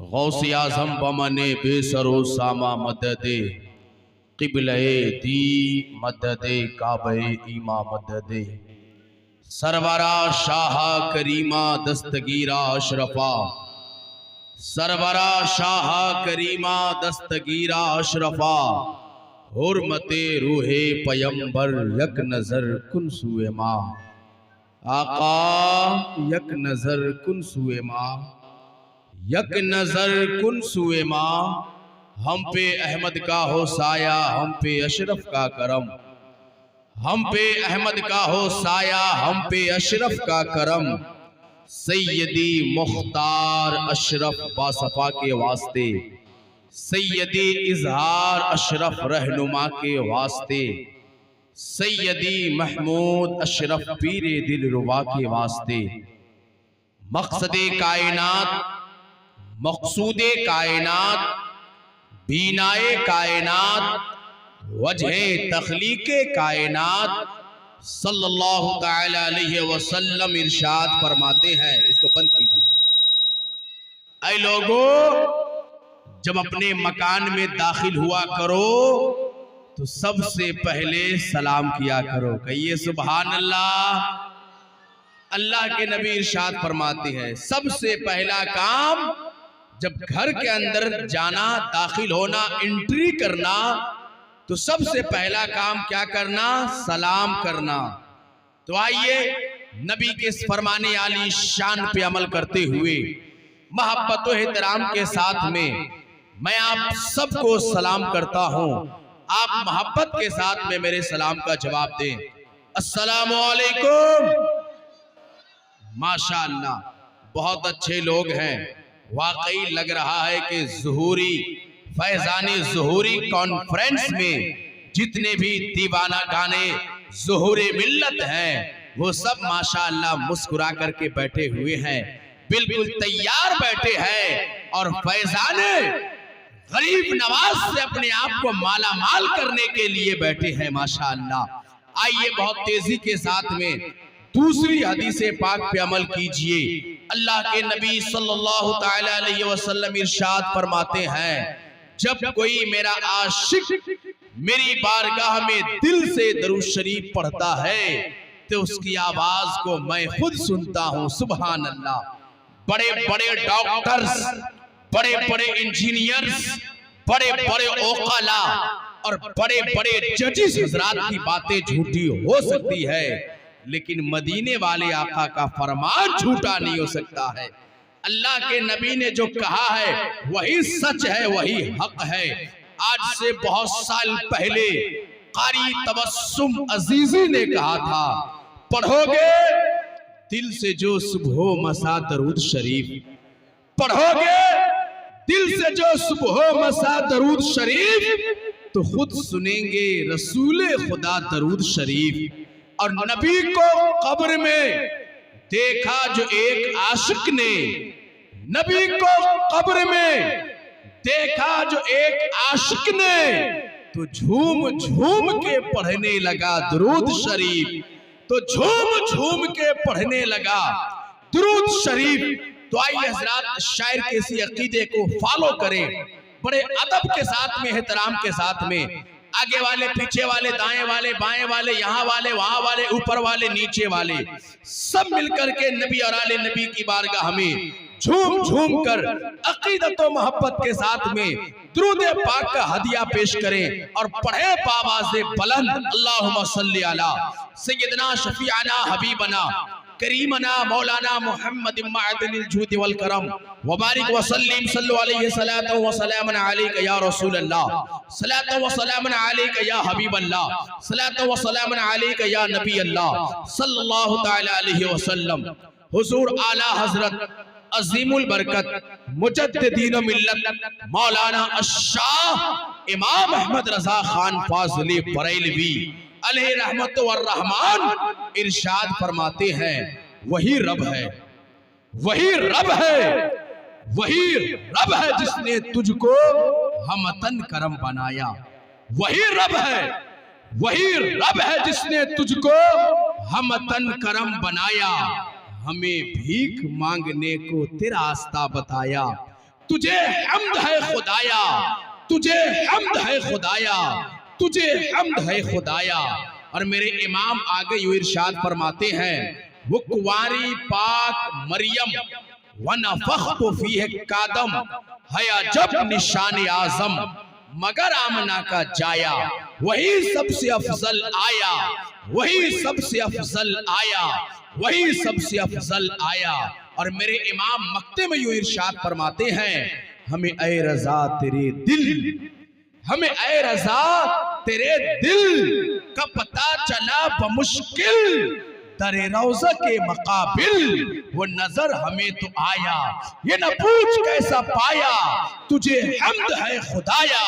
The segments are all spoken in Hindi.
गौसे आज़म बमने बेसरो सामा मददे क़िबले दी मददे काबे ईमा मददे सरवरा शाह करीमा दस्तगीरा अशरफा सरवरा शाह करीमा दस्तगीरा अशरफा हुर्मते रूहे पयंबर यक नजर कुन सुए माँ आका यक नजर कुन सुए माँ यक नजर कुन सुए माँ हम पे अहमद का हो साया हम पे अशरफ का करम हम पे अहमद का हो साया हम पे अशरफ का करम सैयदी मुख्तार अशरफ बासफा के वास्ते सैयदी इजहार अशरफ रहनुमा के वास्ते सैयदी महमूद अशरफ पीरे दिल रुबा के वास्ते मकसदे कायनात मकसूदे कायनात बीनाए कायनात वजह तख्लीके कायनात सल्लल्लाहु तआला अलैहि वसल्लम इरशाद फरमाते हैं। इसको बंद कीजिए। ऐ लोगों, जब अपने मकान में दाखिल हुआ करो तो सबसे पहले सलाम किया करो। कहिए सुभान अल्लाह। अल्लाह के नबी इरशाद फरमाते हैं सबसे पहला काम जब घर के अंदर जाना, दाखिल होना, एंट्री करना, तो सबसे पहला काम क्या करना? सलाम करना। तो आइए नबी के फरमाने आली शान पे अमल करते हुए मोहब्बत व एहतराम के साथ में मैं आप सबको सलाम करता हूं। आप मोहब्बत के साथ में मेरे सलाम का जवाब दें। अस्सलामु अलैकुम। माशाअल्लाह, बहुत अच्छे लोग हैं। वाकई लग रहा है कि ज़ुहूरी फैज़ानी ज़ुहूरी कॉन्फ्रेंस में जितने भी दीवाना गाने ज़ुहूरी मिल्लत हैं वो सब माशाअल्लाह मुस्कुरा करके बैठे हुए हैं, बिल्कुल तैयार बैठे हैं और फैज़ाने गरीब नवाज से अपने आप को माला माल करने के लिए बैठे हैं माशाअल्लाह। आइए बहुत तेजी के साथ में दूसरी हदीसे पाक पे अमल कीजिए। अल्लाह के नबी सल्लल्लाहु तआला अलैहि वसल्लम इरशाद फरमाते हैं जब कोई मेरा आशिक मेरी बारगाह में दिल से दरूद शरीफ पढ़ता है तो उसकी आवाज को मैं खुद सुनता हूँ। सुभान अल्लाह। बड़े बड़े डॉक्टर्स, बड़े बड़े इंजीनियर्स, बड़े बड़े ओकाला और बड़े बड़े जजिस हजरात की बातें झूठी हो सकती है, लेकिन मदीने वाले आका का फरमान झूठा नहीं हो सकता है। अल्लाह के नबी ने जो कहा है वही सच है, वही हक है। आज से बहुत साल पहले कारी तबस्सुम अजीजी ने कहा था पढ़ोगे दिल से जो सुबह मसा दरूद शरीफ, पढ़ोगे दिल से जो सुबह मसा दरूद शरीफ तो खुद सुनेंगे रसूले खुदा दरूद शरीफ। और नबी को कब्र में देखा जो एक आशिक ने, नबी को कब्र में देखा जो एक आशिक ने तो झूम झूम के पढ़ने लगा दरूद शरीफ, तो झूम झूम के पढ़ने लगा दरूद शरीफ। तो आइए हजरात शायर के इसी अकीदे को फॉलो करें, बड़े अदब के साथ में, एहतराम के साथ में। आगे वाले, पीछे वाले, दाएं वाले, बाएं वाले, यहाँ वाले, वहां वाले, ऊपर वाले, नीचे वाले, सब मिलकर के नबी और आले नबी की बारगाह में झूम झूम कर अकीदत व मोहब्बत के साथ में दुरूद पाक का हदिया पेश करें और पढ़े बावाज़े बुलंद अल्लाहुम्मा सल्ली अला सय्यदना शफीअना हबीबना करीमना मौलाना मुहम्मद मअदनिल जूद वल करम व बारिक व सल्लिम सल्लु अलैहि सलातो व सलामन अलैका या रसूल अल्लाह, सलातो व सलामन अलैका या हबीब अल्लाह, सलातो व सलामन अलैका या नबी अल्लाह सल्लल्लाहु तआला अलैहि वसल्लम। हुजूर आला हजरत अजीमुल बरकत मुजद्दिदीन मिल्लत मौलाना अश-शाह इमाम अहमद रजा खान फाज़ली बरेलवी अलैहि रहमत व रहमान इरशाद फरमाते हैं वही रब है, वही रब है, वही रब है जिसने तुझको हमतन करम बनाया। वही रब है, वही रब है जिसने तुझको हमतन करम बनाया। हमें भीख मांगने को तेरा रास्ता बताया। तुझे हम्द है खुदाया, तुझे हम्द है खुदाया, तुझे हम्द है खुदाया। और मेरे इमाम आगे यूं इरशाद फरमाते हैं, वो कुंवारी पाक मरियम वनफ़ख़्तु फ़ीह कादम है अजब निशान आज़म, मगर आमना का जाया वही सबसे अफजल आया, वही सबसे अफजल आया, वही सबसे अफजल आया। और मेरे इमाम मक्ते में यूं इरशाद फरमाते हैं, हमें ए रज़ा तेरे दिल, हमें ए रज़ा तेरे दिल का पता चला बमुश्किल, दरे रौज़ा के मकाबिल वो नजर हमें तो आया, ये न पूछ कैसा पाया, तुझे हम्द है खुदाया,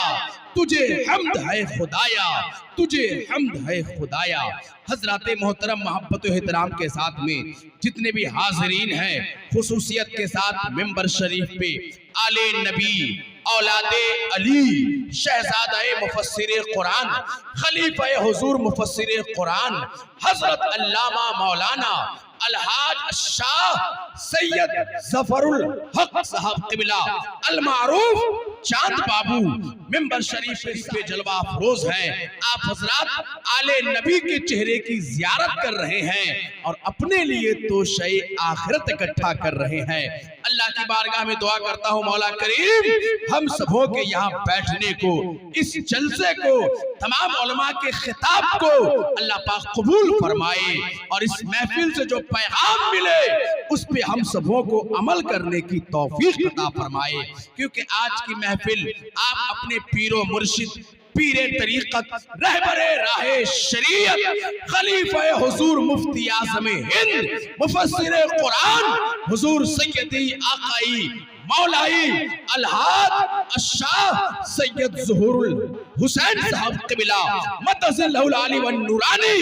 तुझे हम्द है खुदाया, तुझे हम्द है खुदाया। हजरत मोहतरम मोहब्बत एहतराम के साथ में जितने भी हाजरीन हैं, खुसूसियत के साथ मिंबर शरीफ पे आले नबी, औलादे अली, शहजादा मुफस्सिर कुरान, खलीफा हुजूर मुफस्सिर कुरान हजरत अल्लामा मौलाना अलहाज शाह सैयद ज़फ़रुल हक साहब क़िबला अल मारूफ चांद बाबू मिंबर शरीफ पे जलवा अफरोज है। आप हजरात आले नबी के चेहरे की ज़ियारत कर रहे हैं और अपने लिए तो शय आखिरत इकट्ठा कर रहे हैं। अल्लाह की बारगाह में दुआ करता हूँ, मौला करीम हम सबों के यहाँ बैठने को, इस जलसे को, तमाम उलमा के खिताब को अल्लाह पाक कबूल फरमाए और इस महफिल से जो पैगाम मिले उस पे हम सबों को अमल करने की तौफीक अता फरमाए। क्योंकि आज की महफिल आप अपने पीरो मुर्शिद, पीरे तरीक़त, रहबरे राहे शरीयत, खलीफा हुजूर मुफ्ती आज़म हिंद, मुफस्सिर कुरान हुजूर सैयदी आकाई मौलाई अलहाज शाह सैयद ज़ुहूरुल हुसैन साहब क़िबला मदज़िलहुल आली वन नूरानी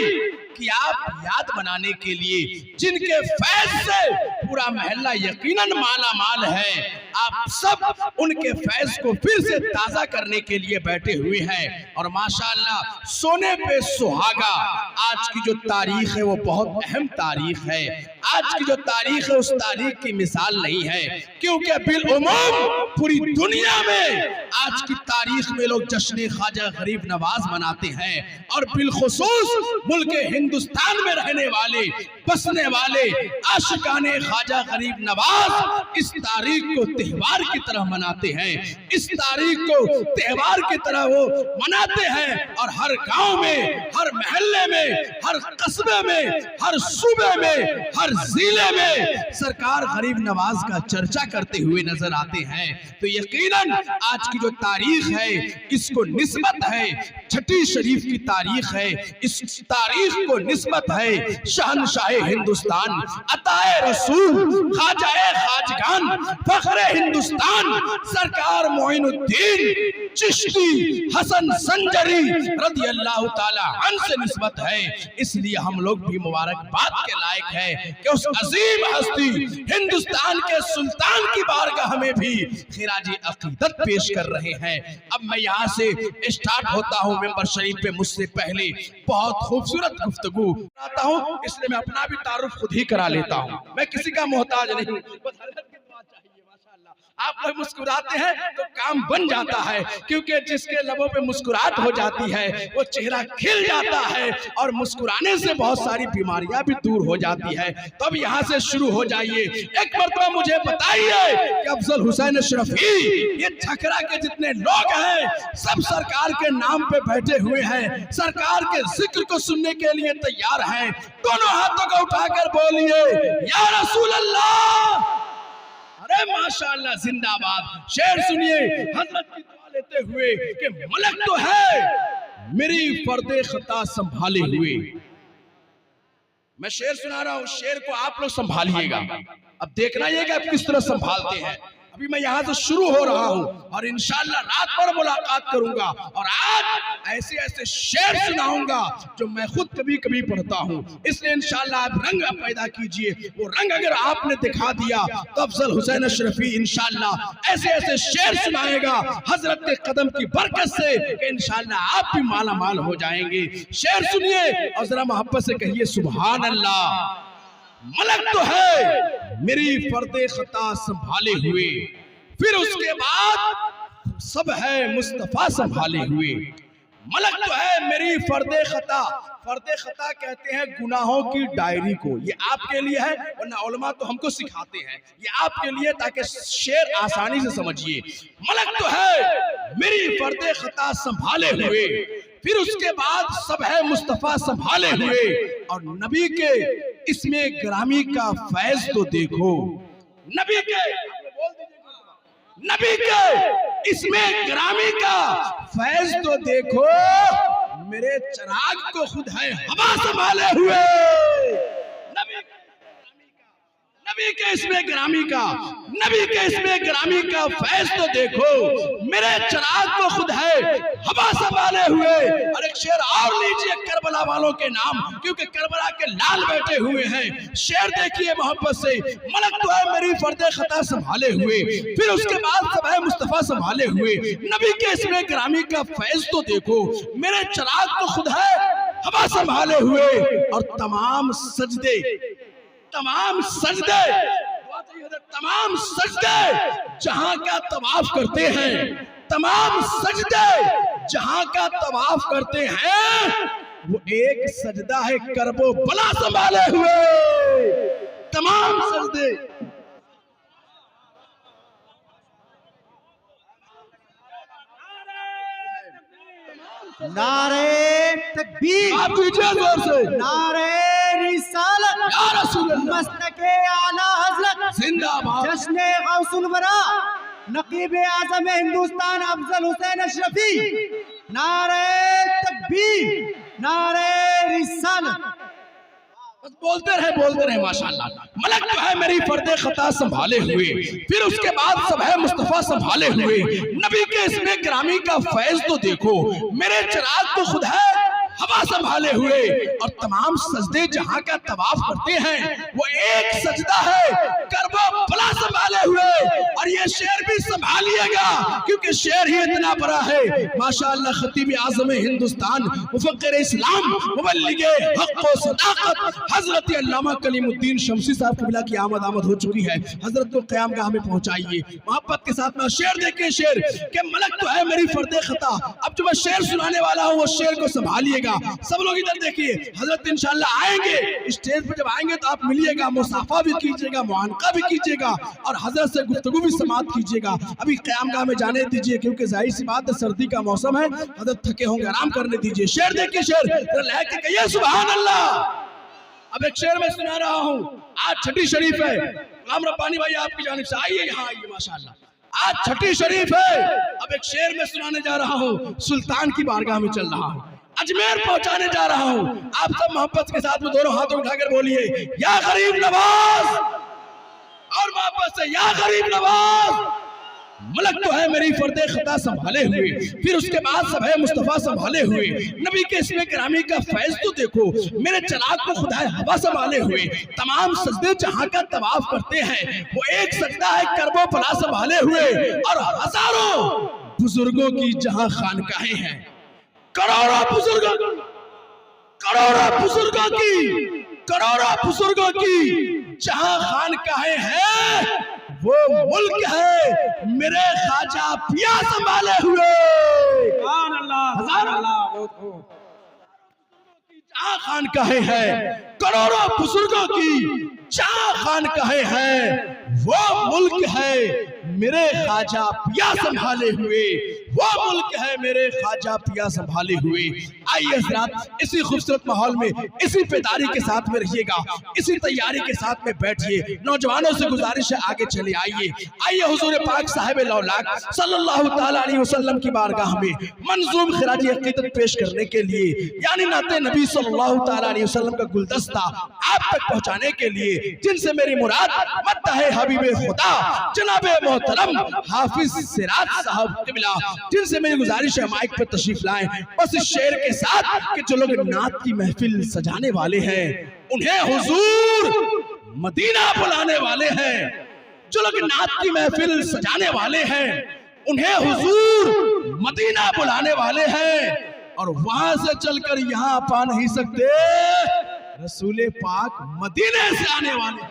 कि आप याद बनाने के लिए, जिनके फैज़ से पूरा महल्ला यकीनन माला माल है, आप सब उनके फैज़ को फिर से ताज़ा करने के लिए बैठे हुए हैं। और माशाअल्लाह सोने पे सुहागा, आज की जो तारीख है वो बहुत अहम तारीख है। आज की जो तारीख है उस तारीख की मिसाल नहीं है, क्योंकि बिलउमूम पूरी दुनिया में आज की तारीख में लोग जश्न ख्वाजा गरीब नवाज मनाते हैं और बिलखुसूस मुल्क हिंदुस्तान में रहने वाले, बसने वाले आशिकाने ख्वाजा गरीब नवाज इस तारीख को त्योहार की तरह मनाते हैं, इस तारीख को त्योहार की तरह वो मनाते हैं। और हर गांव में, हर महल्ले में, हर कस्बे में, हर सूबे में, हर जिले में सरकार गरीब नवाज का चर्चा करते हुए नजर आते हैं। तो यकीनन आज की जो तारीख है इसको निस्बत है, छठी शरीफ की तारीख है, इस तारीख को निस्बत है शहनशाह हिंदुस्तान, अताए रसूल, ख्वाजाए खाजगान, फखरे हिंदुस्तान सरकार मोइनुद्दीन चिश्ती हसन संजरी रज़ी अल्लाह ताला अन्हु से निस्बत है। इसलिए हम लोग भी मुबारकबाद के लायक है कि उस अजीम हस्ती हिंदुस्तान के सुल्तान की बारगाह में भी खिराजी अकीदत पेश कर रहे हैं। अब मैं यहाँ से स्टार्ट होता हूँ। मेंबर शरीफ पे मुझसे पहले बहुत खूबसूरत गुफ्तगू आता हूँ, इसलिए मैं अपना भी तारुफ खुद ही करा लेता हूँ। मैं किसी का मोहताज नहीं, आप लोग मुस्कुराते हैं तो काम बन जाता है, क्योंकि जिसके लबों पे मुस्कुराहट हो जाती है वो चेहरा खिल जाता है और मुस्कुराने से बहुत सारी बीमारियां भी दूर हो जाती है। तो अब यहाँ से शुरू हो जाइए। एक मरतबा मुझे बताइए कि अफजल हुसैन अशरफी, ये छकरा के जितने लोग हैं सब सरकार के नाम पे बैठे हुए हैं, सरकार के जिक्र को सुनने के लिए तैयार हैं। दोनों हाथों को उठाकर बोलिए या रसूल अल्लाह। अरे माशाअल्लाह, जिंदाबाद। शेर सुनिए हजरत की दुआ लेते हुए कि मलक तो है मेरी फर्दे खता संभाले हुए। मैं शेर सुना रहा हूं, शेर को आप लोग संभालिएगा। अब देखना ये कि आप किस तरह संभालते हैं। अभी मैं यहाँ से शुरू हो रहा हूँ और इंशाअल्लाह रात भर मुलाकात करूंगा और आज ऐसे ऐसे शेर सुनाऊंगा जो मैं खुद कभी कभी पढ़ता हूँ। इसलिए इंशाअल्लाह आप रंग पैदा कीजिए। वो रंग अगर आपने दिखा दिया तो अफजल हुसैन अशरफी इंशाअल्लाह ऐसे ऐसे शेर सुनाएगा हजरत के कदम की बरकत से कि इंशाअल्लाह आप भी माला माल हो जाएंगे। शेर सुनिए और जरा मोहब्बत से कहिए सुभान अल्लाह। मलक तो है मेरी फर्दे खता संभाले हुए, फिर उसके बाद सब है मुस्तफा संभाले हुए। मलक तो है मेरी फर्दे खता, फर्दे खता कहते हैं गुनाहों की डायरी को। ये आपके लिए है, वरना उलमा तो हमको सिखाते हैं, ये आपके लिए ताकि शेर आसानी से समझिए। मलक तो है मेरी फर्दे खता संभाले हुए, फिर उसके बाद सब है मुस्तफा संभाले हुए। और नबी के इसमें ग्रामी का फैज तो देखो, नबी के इसमें ग्रामी का फैज तो देखो, मेरे चिराग को खुद है हवा संभाले हुए। नबी के इसमें ग्रामी का फैज तो देखो, मेरे चिराग को खुद है हवा संभाले हुए। और एक शेर और लीजिए करबला वालों के नाम, क्योंकि करबला के लाल बैठे हुए हैं। शेर देखिए मोहब्बत से, मलक तो है मेरी फर्दे खता संभाले हुए, फिर उसके बाद सब है मुस्तफा संभाले हुए। नबी के इसमें ग्रामी का फैज तो देखो, मेरे चिराग को खुद है हवा संभाले हुए। और तमाम सजदे जहां का तवाफ करते हैं, तमाम सजदे जहां का तवाफ करते हैं, वो एक सजदा है करबो बला संभाले हुए। तमाम सजदे नारे तकबीर, आप कीजिए जोर से, नारे रिसालत, या रसूल अल्लाह, मस्तके आला हजरत जिंदाबाद, जश्ने गौसुल वरा, नकीब आज़म हिंदुस्तान अफजल हुसैन अशरफी। नारे तकबीर, नारे रिसालत। बस बोलते रहे माशाअल्लाह। मलक तो है मेरी फर्दे खता संभाले हुए, फिर उसके बाद सब है मुस्तफा संभाले हुए। नबी के इसमें ग्रामी का फैज तो देखो, मेरे चिराग को खुद है हवा संभाले हुए। और तमाम सजदे जहां का तवाफ करते हैं, वो एक सजदा है करबो बला संभाले हुए। और ये शेर भी संभालिएगा, क्योंकि शेर ही इतना बड़ा है माशाअल्लाह। खतीब आज़म हिंदुस्तान, मुफक्किर इस्लाम, मुबल्लिगे हक़ व सदाक़त हजरत अल्लामा कलीमुद्दीन शमसी साहब क़िबला की आमद हो चुकी है। हजरत को क़यामगाह में पहुंचाइए मोहब्बत के साथ में। शेर देखिए, शेर के मलक तो है मेरी फर्दे खता। अब जो मैं शेर सुनाने वाला हूँ, वो शेर को संभालिएगा। सब लोग इधर देखिए, हजरत इंशाअल्लाह आएंगे स्टेज पे। जब आएंगे तो आप मिलिएगा, मुसाफा भी कीजिएगा, मुआनका भी कीजिएगा, और हजरत से गुफ्तगू भी समाप्त कीजिएगा। अभी क़यामगाह में जाने दीजिए, क्योंकि जाहिर सी बात है सर्दी का मौसम है, हजरत थके होंगे, आराम करने दीजिए। शेर देखिए, शेर लहक के कहिए सुभान अल्लाह। अब एक शेर में सुना रहा हूँ, आज छठी शरीफ है, गुलाम रब्बानी भाई आपकी जानिब से आइए, यहाँ आइए माशाअल्लाह। आज छठी शरीफ है। अब एक शेर में सुनाने जा रहा हूँ, सुल्तान की बारगाह में चल रहा हूँ, अजमेर पहुंचाने जा रहा हूं। आप सब मोहब्बत के साथ में दोनों हाथों उठाकर बोलिए, या गरीब नवाज, और मोहब्बत से या गरीब नवाज। मलक तो है मेरी फर्दे खता संभाले हुए, फिर उसके बाद सब है मुस्तफा संभाले हुए। नबी के इसमें ग्रामी का फैज तो देखो, मेरे चिराग को खुदा है हवा संभाले हुए। तमाम सजदे जहां का तवाफ करते हैं, वो एक सजदा है करबो बला संभाले हुए। और हजारों बुजुर्गों की जहां खानकाहें हैं, करोड़ों बुजुर्गों की जहां खानकाहें हैं, वो मुल्क है मेरे ख्वाजा पिया संभाले हुए। जहां खानकाहें हैं, करोड़ों बुजुर्गों की जहां खानकाहें हैं, वो मुल्क है मेरे ख्वाजा पिया संभाले हुए। वो मुल्क है मेरे ख्वाजा पिया संभाले हुए। आइए हज़रात, इसी खूबसूरत माहौल में, इसी बेदारी के साथ में रहिएगा, इसी तैयारी के साथ में बैठिए। नौजवानों से गुजारिश है, आगे चले आइए हुजूर पाक साहिब लौलाक सल्लल्लाहु ताला अलैहि वसल्लम की बारगाह में मंजूम खिराजी अक़ीदत पेश करने के लिए, यानी नाते नबी सल्लल्लाहु ताला अलैहि वसल्लम का गुलदस्ता आप तक पहुंचाने के लिए, जिनसे मेरी मुराद मत्ता है हबीबे खुदा जनाबे मोहतरम हाफिज सिराज साहब क़िबला, जिनसे मेरी गुजारिश है माइक पर तशरीफ लाएं। बस इस शेर के साथ कि जो लोग नात की महफिल सजाने वाले हैं, उन्हें हुजूर मदीना बुलाने वाले हैं। जो लोग नात की महफिल सजाने वाले हैं, उन्हें हुजूर मदीना बुलाने वाले हैं। और वहां से चलकर यहाँ पा नहीं सकते, रसूले पाक मदीने से आने वाले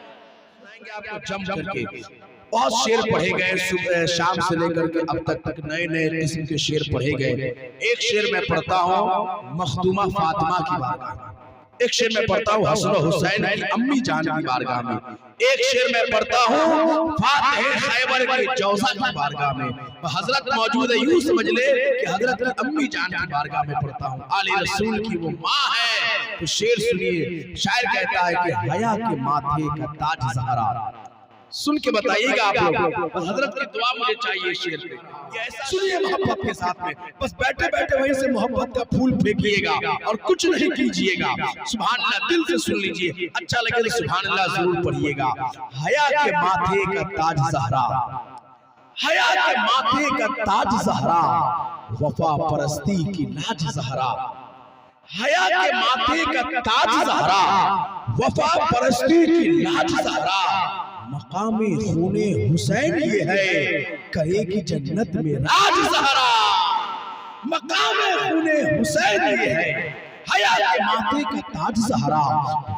आपको जम करके। बहुत शेर पढ़े गए, सुबह शाम से लेकर के अब तक नए नए किस्म के शेर पढ़े गए। एक शेर मैं पढ़ता हूँ मखदूमा फातिमा की बारगाह में, एक शेर मैं पढ़ता हूँ हसन हुसैन की अम्मी जान की बारगाह में, एक शेर मैं पढ़ता हूँ फातिह खैबर के जौजा की बारगाह में। हजरत मौजूद है, यूं समझ ले कि हजरत की अम्मी जान की बारगाह में पढ़ता हूँ, आले रसूल की वो माँ है। तो शेर सुनिए, शायर कहता है कि हया के माथे का ताज ज़हरा। सुन के बताइएगा आप लोग, बस हजरत की दुआ मुझे चाहिए शेर पे। सुनिए मोहब्बत के साथ में, बस बैठे बैठे वहीं से मोहब्बत का फूल फेंकिएगा और कुछ नहीं कीजिएगा। सुभान अल्लाह, दिल से सुन लीजिए, अच्छा लगे तो सुभान अल्लाह जरूर पढ़िएगा। हया के माथे का ताज ज़हरा, हया के माथे का ताज ज़हरा, वफा परस्ती की लाज ज़हरा। हया के माथे का ताज ज़हरा, वफा परस्ती की लाज ज़हरा। मकामे खूने हुसैन ये है, करेगी जन्नत में राज ज़हरा। मकामे खूने हुसैन ये है, हया के माथे का ताज ज़हरा,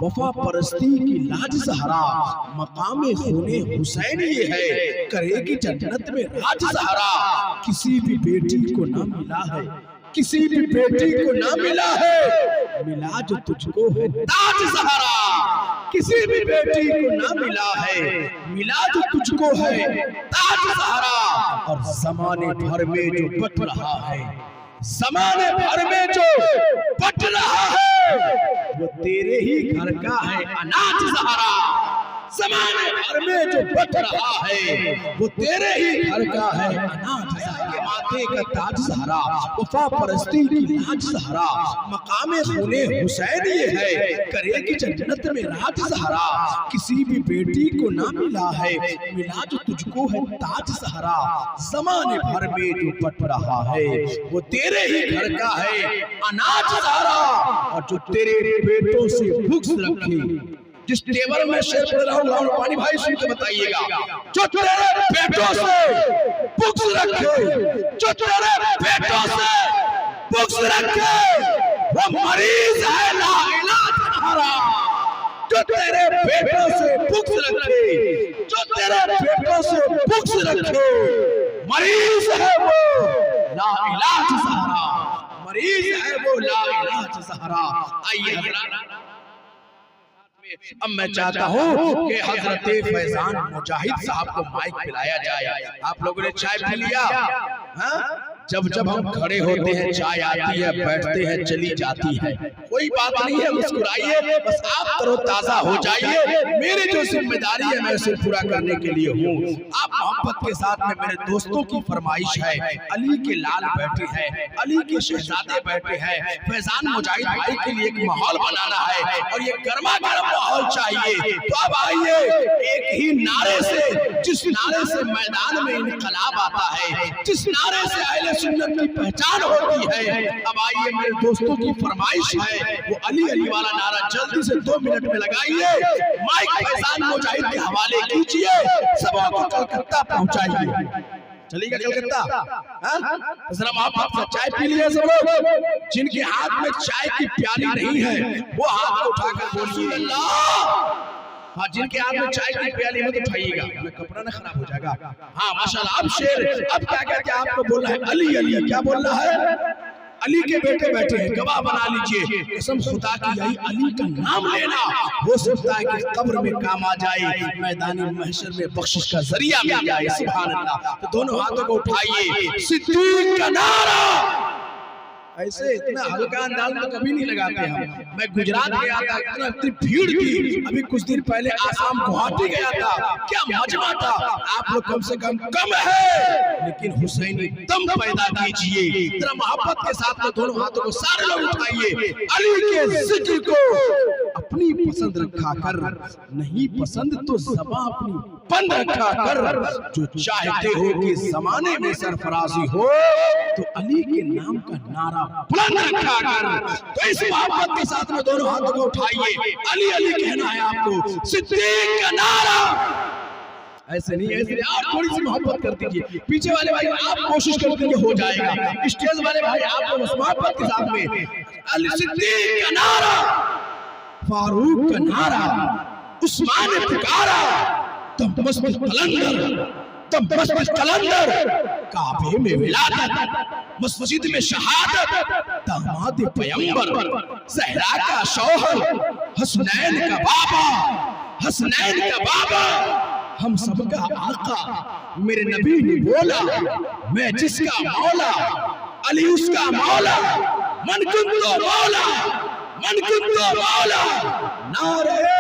वफा परस्ती की लाज ज़हरा। मकामे खूने हुसैन ये है, करेगी जन्नत में राज ज़हरा। किसी भी बेटी को ना मिला है, किसी भी बेटी को ना मिला है, मिला जो तुझको है ताज ज़हरा। किसी भी बेटी को ना मिला है, मिला जो तुझको है ताज ज़हरा। और ज़माने भर में जो बट रहा है, ज़माने भर में जो बट रहा है, वो तेरे ही घर का है अनाज ज़हरा। ज़माने भर में जो बट रहा है, वो तेरे ही घर का है अनाज ज़हरा। माथे का ताज ज़हरा, वफा परस्ती की लाज ज़हरा। मकामे खूने हुसैन ये है, करेगी जन्नत में राज ज़हरा। किसी भी बेटी को ना मिला है, मिला जो तुझको है ताज ज़हरा। ज़माने भर में जो बट रहा है, वो तेरे ही घर का है अनाज ज़हरा। और जो तेरे बेटों से बुग़्ज़ रखे, जिस टेबल में शेर पढ़ रहा हूँ पानी भाई सुन के बताइएगा, जो तेरे बेटों से बुग़्ज़ रखे, जो तेरे बेटों से बुग़्ज़ रखे, वो मरीज है ला इलाज हमारा। जो तेरे बेटों से बुग़्ज़ रखे, जो तेरे बेटों से बुग़्ज़ रखे, मरीज है वो ला इलाज सहारा, मरीज है वो ला इलाज सहारा। आइए अब मैं चाहता हूँ कि हजरत फैजान मुजाहिद साहब को माइक पिलाया जाए। आप लोगों ने चाय पी लिया? हाँ? जब जब हम खड़े होते हैं चाय आती है, बैठते हैं चली जाती है, कोई बात नहीं है, मुस्कुराइए, बस आप तरोताजा हो जाइए। मेरी जो जिम्मेदारी है मैं उसे पूरा करने के लिए हूँ। आप मोहब्बत के साथ में, मेरे दोस्तों की फरमाइश है, अली के लाल बैठे हैं, अली के शहजादे बैठे हैं, फैजान मुजाहिद भाई के लिए एक माहौल बनाना है और ये गर्मा गर्म माहौल चाहिए। तो अब आइए, एक ही नारे से, जिस नारे से मैदान में इनकलाब आता है, जिस नारे से अहले सुन्नत की पहचान होती है, अब आइए मेरे दोस्तों की फरमाइश है, वो अली अली वाला नारा जल्दी से 2 मिनट में लगाइए। माइक फैजान मुजाहिद के हवाले कीजिए, सबों को कलकत्ता पहुंचाइए। चलिएगा कलकत्ता? जरा आप चाय पी लिए सब लोग। जिनके हाथ में चाय की प्याली नहीं है वो हाथ उठाकर बोलिए अल्लाह। हाँ, जिनके हाथ में चाय की प्याली मत उठाइएगा, कपड़ा ना खराब हो जाएगा। हाँ माशाल्लाह। अब शेर, अब क्या कहते हैं आपको बोलना है अली अली, क्या बोलना है? अली के बेटे बैठे हैं, गवाह बना लीजिए, कसम खुदा की यही अली का नाम लेना हो सकता है कि कब्र में काम आ जाए, मैदानी महशर में बख्शिश का जरिया मिल जाए। सुभान अल्लाह। तो दोनों हाथों को उठाइए, सिद्दीक का नारा। ऐसे इतना हल्का अंदाज में कभी नहीं लगाते हम। मैं गुजरात गया था, इतनी भीड़ थी, अभी कुछ दिन पहले आसाम गुवाहाटी गया था, क्या मजमा था। आप लोग कम से कम है, लेकिन हुसैनी दम पैदा कीजिए। जरा मोहब्बत के साथ में दोनों हाथों को सारे लोग उठाइए। अली के जिक्र को अपनी पसंद रखा कर, नहीं पसंद तो ज़बान अपनी बंद रखा कर। जो चाहते हो कि जमाने में सरफराजी हो, तो अली के नाम का नारा बुलंद रखा कर। तो इस मोहब्बत के साथ में दोनों हाथों को उठाइए, अली अली कहना है आपको, सिद्दीक का नारा। ऐसे नहीं, ऐसे नहीं, आप थोड़ी सी मोहब्बत कर दीजिए। पीछे वाले भाई आप कोशिश कर दीजिए, हो जाएगा। स्टेज वाले भाई आप उस मोहब्बत के साथ में, अली सिद्दीक का नारा, फारूक का नारा, उस्मान ने पुकारा, दमश्क कलंदर, दमश्क कलंदर, काबे में विलादत, मस्जिद में शहादत, दामाद पैगंबर, ज़हरा का शौहर, हसनैन का बाबा, हसनैन का बाबा, हम सबका आका। मेरे नबी ने बोला, मैं जिसका मौला, अली उसका मौला, मन कुंतो मौला, मन कुंतो मौला। नारे